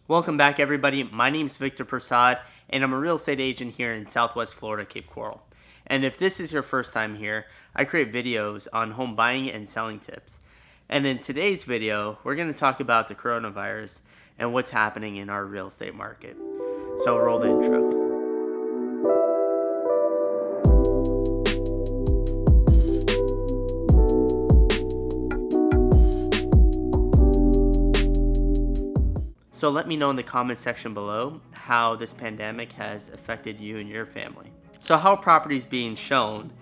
Welcome back, everybody. My name is Victor Persaud, and I'm a real estate agent here in Southwest Florida, Cape Coral. And if this is your first time here, I create videos on home buying and selling tips. And in today's video, we're going to talk about the coronavirus and what's happening in our real estate market. So roll the intro. So let me know in the comment section below how this pandemic has affected you and your family. So how are properties being shown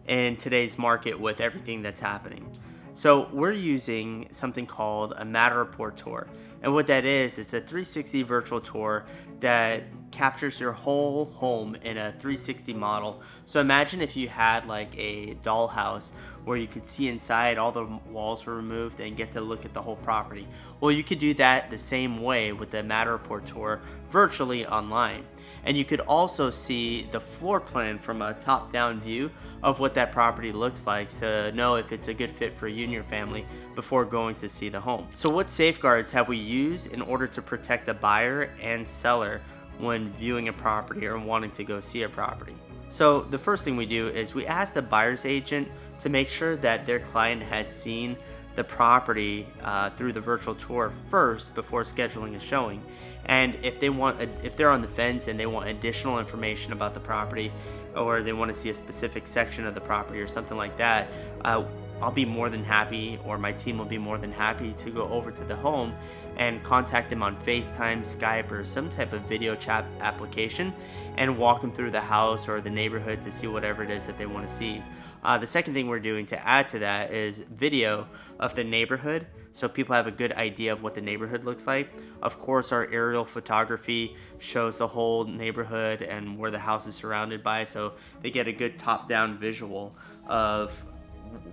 in today's market with everything that's happening? So we're using something called a Matter Report tour. And what that is, it's a 360 virtual tour that captures your whole home in a 360 model. So imagine if you had like a dollhouse where you could see inside, all the walls were removed, and get to look at the whole property. Well, you could do that the same way with the Matter Report tour virtually online. And you could also see the floor plan from a top-down view of what that property looks like to know if it's a good fit for you and your family before going to see the home. So what safeguards have we used in order to protect the buyer and seller when viewing a property or wanting to go see a property? So the first thing we do is we ask the buyer's agent to make sure that their client has seen the property through the virtual tour first before scheduling a showing. And if they're on the fence and they want additional information about the property, or they want to see a specific section of the property or something like that, I'll be more than happy, or my team will be more than happy to go over to the home and contact them on FaceTime, Skype, or some type of video chat application and walk them through the house or the neighborhood to see whatever it is that they want to see. The second thing we're doing to add to that is video of the neighborhood, so people have a good idea of what the neighborhood looks like. Of course, our aerial photography shows the whole neighborhood and where the house is surrounded by, so they get a good top-down visual of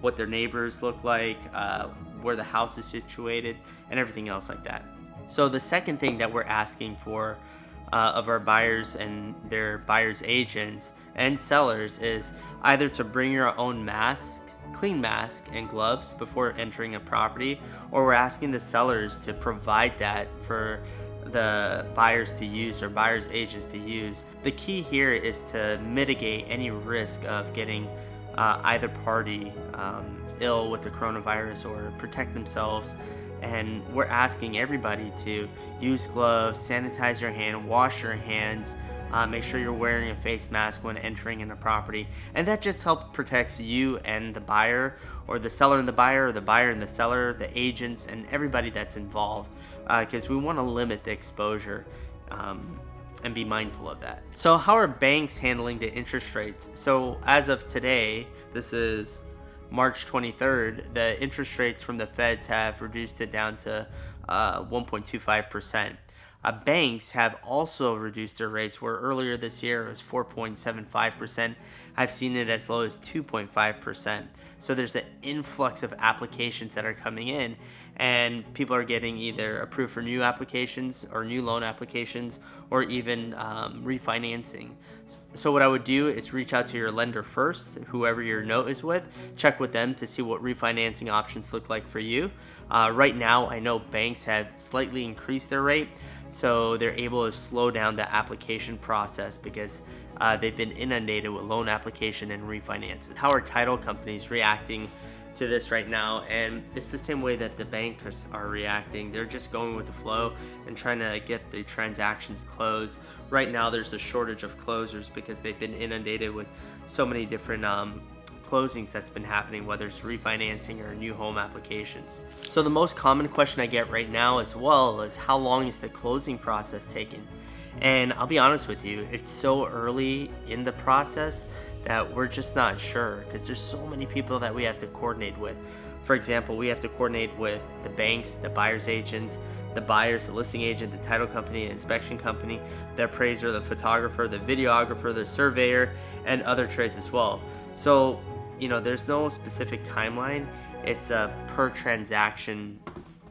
what their neighbors look like, where the house is situated, and everything else like that. So the second thing that we're asking for of our buyers and their buyers agents and sellers is either to bring your own mask, clean mask and gloves before entering a property, or we're asking the sellers to provide that for the buyers to use or buyers agents to use. The key here is to mitigate any risk of getting either party ill with the coronavirus or protect themselves. And we're asking everybody to use gloves, sanitize your hand, wash your hands, make sure you're wearing a face mask when entering in a property. And that just helps protects you and the buyer, or the seller and the buyer, or the buyer and the seller, the agents, and everybody that's involved, because we want to limit the exposure and be mindful of that. So how are banks handling the interest rates? So as of today, this is March 23rd, the interest rates from the feds have reduced it down to 1.25%. Banks have also reduced their rates, where earlier this year it was 4.75%. I've seen it as low as 2.5%. So there's an influx of applications that are coming in, and people are getting either approved for new applications or new loan applications, or even refinancing. So what I would do is reach out to your lender first, whoever your note is with, check with them to see what refinancing options look like for you. Right now, I know banks have slightly increased their rate, so they're able to slow down the application process because they've been inundated with loan application and refinances. How are title companies reacting to this right now? And it's the same way that the bankers are reacting. They're just going with the flow and trying to get the transactions closed. Right now there's a shortage of closers because they've been inundated with so many different closings that's been happening, whether it's refinancing or new home applications. So the most common question I get right now as well is, how long is the closing process taking? And I'll be honest with you, it's so early in the process that we're just not sure, because there's so many people that we have to coordinate with. For example, we have to coordinate with the banks, the buyer's agents, the buyers, the listing agent, the title company, the inspection company, the appraiser, the photographer, the videographer, the surveyor, and other trades as well. So, there's no specific timeline. It's a per transaction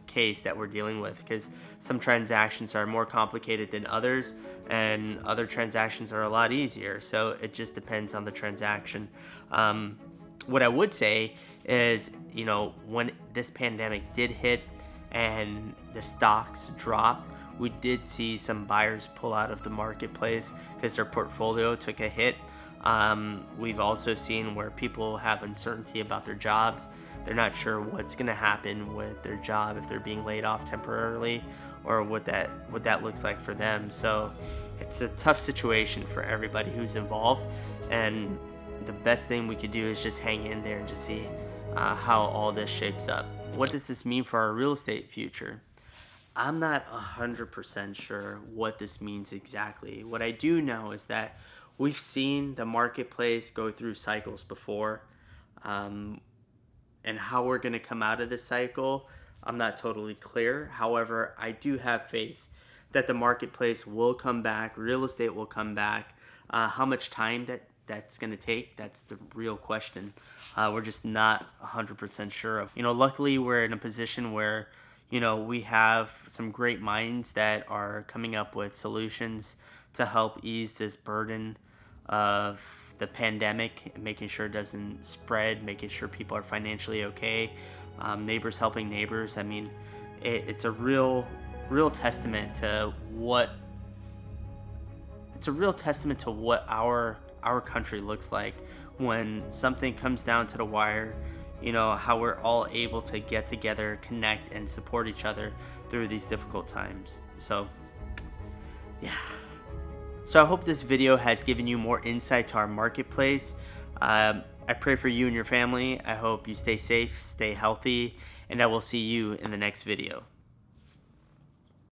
case that we're dealing with, because some transactions are more complicated than others, and other transactions are a lot easier. So it just depends on the transaction. What I would say is, when this pandemic did hit and the stocks dropped, we did see some buyers pull out of the marketplace because their portfolio took a hit. We've also seen where people have uncertainty about their jobs. They're not sure what's going to happen with their job, if they're being laid off temporarily, or what that looks like for them. So it's a tough situation for everybody who's involved, and the best thing we could do is just hang in there and just see how all this shapes up. What does this mean for our real estate future? I'm not 100% sure what this means exactly. What I do know is that we've seen the marketplace go through cycles before, and how we're going to come out of this cycle, I'm not totally clear. However, I do have faith that the marketplace will come back, real estate will come back. How much time that's going to take, that's the real question. We're just not 100% sure of. Luckily we're in a position where, we have some great minds that are coming up with solutions to help ease this burden of the pandemic, making sure it doesn't spread, making sure people are financially okay, neighbors helping neighbors. I mean, it's a real testament to what our country looks like when something comes down to the wire. How we're all able to get together, connect, and support each other through these difficult times. So yeah. So I hope this video has given you more insight to our marketplace. I pray for you and your family. I hope you stay safe, stay healthy, and I will see you in the next video.